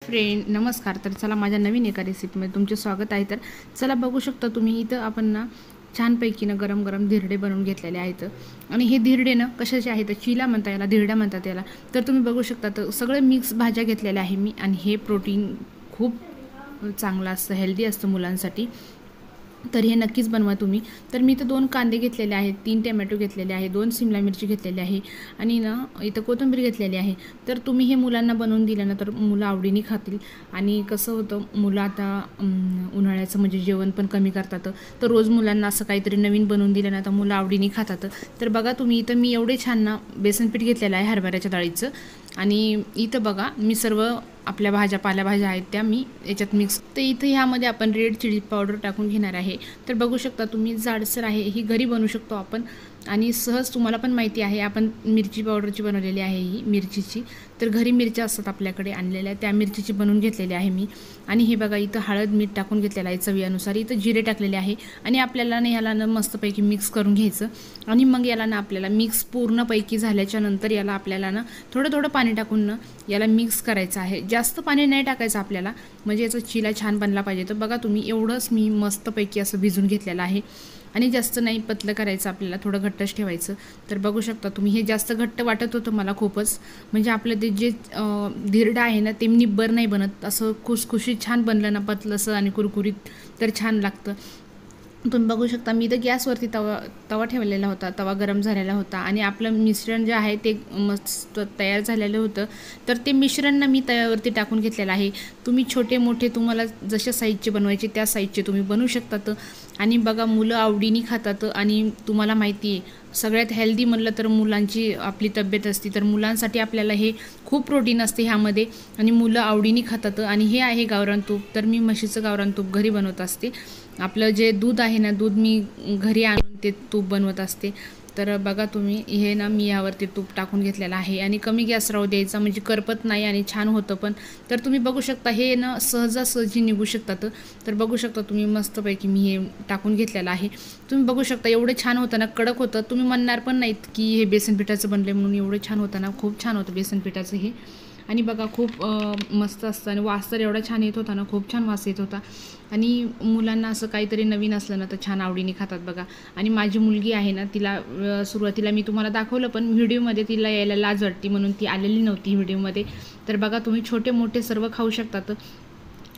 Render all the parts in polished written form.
Friend नमस्कार। तर चला माझ्या नवीन एका रेसिपीमध्ये तुमचे स्वागत आहे। तर चला बघू शकता तुम्ही इथं आपण ना छानपैकी ना गरम गरम धिरडे बनवून घेतलेले आहेत। आणि हे धिरडे ना कशाचे आहेत, चिला म्हणता याला, धिरडा म्हणतात याला। तर तुम्ही बघू शकता तर सगळे मिक्स भाज्या घेतलेल्या आहे मी। आणि हे प्रोटीन खूप चांगलं असतं, हेल्दी असतं मुलांसाठी। तर हे नक्कीच बनवा तुम्ही। तर मी इथं 2 कांदे घेतलेले आहेत, 3 टोमॅटो घेतलेले आहे, 2 शिमला मिरची घेतलेली आहे आणि ना इथं कोथिंबीर घेतलेली आहे। तर तुम्ही हे मुलांना बनवून दिलं ना तर मुलं आवडीने खातील। आणि कसं होतं, मुलं आता उन्हाळ्याचं म्हणजे जेवण पण कमी करतात, तर रोज मुलांना असं काहीतरी नवीन बनवून दिलं ना तर मुलं आवडीने खातात। तर बघा तुम्ही इथं मी एवढे छान ना बेसन पीठ घेतलेलं आहे हरभऱ्याच्या डाळीचं। आणि इथं बघा मी सर्व आपल्या भाज्या, पालेभाज्या आहेत त्या मी याच्यात मिक्स। तर इथे ह्यामध्ये आपण रेड चिली पावडर टाकून घेणार आहे। तर बघू शकता तुम्ही जाडसर आहे, ही घरी बनवू शकतो आपण। आणि सहज तुम्हाला पण माहिती आहे आपण मिरची पावडरची बनवलेली आहे ही मिरचीची। तर घरी मिरच्या असतात आपल्याकडे आणलेल्या, त्या मिरचीची बनवून घेतलेली आहे मी। आणि हे बघा इथं हळद मीठ टाकून घेतलेलं आहे चवीनुसार, इथं जिरे टाकलेले आहे। आणि आपल्याला ना ह्याला ना मस्तपैकी मिक्स करून घ्यायचं। आणि मग याला ना आपल्याला मिक्स पूर्णपैकी झाल्याच्या नंतर याला आपल्याला ना थोडं थोडं पाणी टाकून ना याला मिक्स करायचं आहे। जास्त पाणी नाही टाकायचं आपल्याला, म्हणजे याचा चिला छान बनला पाहिजे। तर बघा तुम्ही एवढंच मी मस्तपैकी असं भिजून घेतलेलं आहे। आणि जास्त नाही पतलं करायचं आपल्याला, थोडं घट्टच ठेवायचं। तर बघू शकता तुम्ही हे जास्त घट्ट वाटत होतं मला खूपच, म्हणजे आपलं ते जे धिरडा आहे ना ते निब्बर नाही बनत, असं खुसखुशीत छान बनलं ना पतलंसं आणि कुरकुरीत, तर छान लागतं। तुम्ही बघू शकता मी इथं गॅसवरती तवा ठेवलेला होता, तवा गरम झालेला होता। आणि आपलं मिश्रण जे आहे ते मस्त तयार झालेलं होतं। तर ते मिश्रण ना मी तव्यावरती टाकून घेतलेलं आहे। तुम्ही छोटे मोठे तुम्हाला जशा साईजचे बनवायचे त्या साईजचे तुम्ही बनवू शकतात। आणि बघा मुलं आवडीने खातात। आणि तुम्हाला माहिती आहे सगळ्यात हेल्दी म्हणलं तर मुलांची आपली तब्येत असते, तर मुलांसाठी आपल्याला हे खूप प्रोटीन असते ह्यामध्ये। आणि मुलं आवडीने खातात। आणि हे आहे गावरान तूप, तर मी म्हशीचं गावरान तूप घरी बनवत असते। आपलं जे दूध आहे ना, दूध मी घरी आणून ते तूप बनवत असते। तर बघा तुम्ही हे ना मी यावरती तूप टाकून घेतलेलं आहे। आणि कमी गॅस राहू द्यायचा, म्हणजे करपत नाही आणि छान होतं पण। तर तुम्ही बघू शकता हे ना सहजासहजी निघू शकतात। तर बघू शकता तुम्ही मस्तपैकी मी हे टाकून घेतलेलं आहे। तुम्ही बघू शकता एवढं छान होतं ना, कडक होतं, तुम्ही म्हणणार पण नाहीत की हे बेसन पिठाचं बनले म्हणून। एवढं छान होतं ना, खूप छान होतं बेसन पिठाचं हे। आणि बघा खूप मस्त असतं आणि वास तर एवढा छान येत होता ना, खूप छान वास येत होता। आणि मुलांना असं काहीतरी नवीन असलं ना तर छान आवडीने खातात बघा। आणि माझी मुलगी आहे ना, तिला सुरुवातीला मी तुम्हाला दाखवलं पण व्हिडिओमध्ये तिला यायला लाज वाटते म्हणून ती आलेली नव्हती व्हिडिओमध्ये। तर बघा तुम्ही छोटे मोठे सर्व खाऊ शकतात।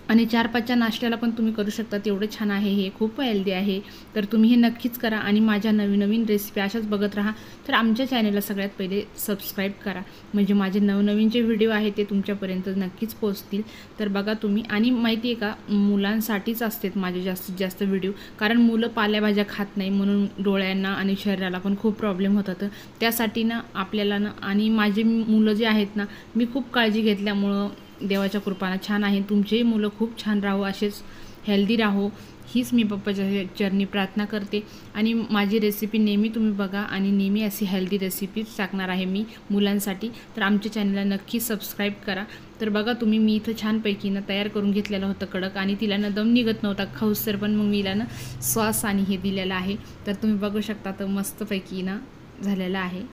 आणि 4-5च्या नाश्त्याला पण तुम्ही करू शकता, एवढं छान आहे हे, खूप हेल्दी आहे। तर तुम्ही हे नक्कीच करा आणि माझ्या नवीन नवीन रेसिपी अशाच बघत राहा। तर आमच्या चॅनलला सगळ्यात पहिले सबस्क्राईब करा, म्हणजे माझे नवनवीन जे व्हिडिओ आहे ते तुमच्यापर्यंत नक्कीच पोहोचतील। तर बघा तुम्ही, आणि माहिती आहे का मुलांसाठीच असतात माझे जास्तीत जास्त व्हिडिओ, कारण मुलं पालेभाज्या खात नाही म्हणून डोळ्यांना आणि शरीराला पण खूप प्रॉब्लेम होतात। त्यासाठी ना आपल्याला ना, आणि माझे मुलं जे आहेत ना मी खूप काळजी घेतल्यामुळं देवाच्या कृपाने छान आहे। तुमचेही मुलं खूप छान राहो, असेच हेल्दी राहो, हीच मी बाप्पाच्या चरणी प्रार्थना करते। आणि माझी रेसिपी नेहमी तुम्ही बघा आणि नेहमी अशी हेल्दी रेसिपीज टाकणार आहे मी मुलांसाठी। तर आमच्या चॅनलला नक्की सबस्क्राईब करा। तर बघा तुम्ही मी इथं छानपैकी ना तयार करून घेतलेलं होतं कडक, आणि तिला ना दम निघत नव्हता खाऊसर, पण मग मी तिला ना सॉस आणि हे दिलेलं आहे। तर तुम्ही बघू शकता तर मस्तपैकी ना झालेलं आहे।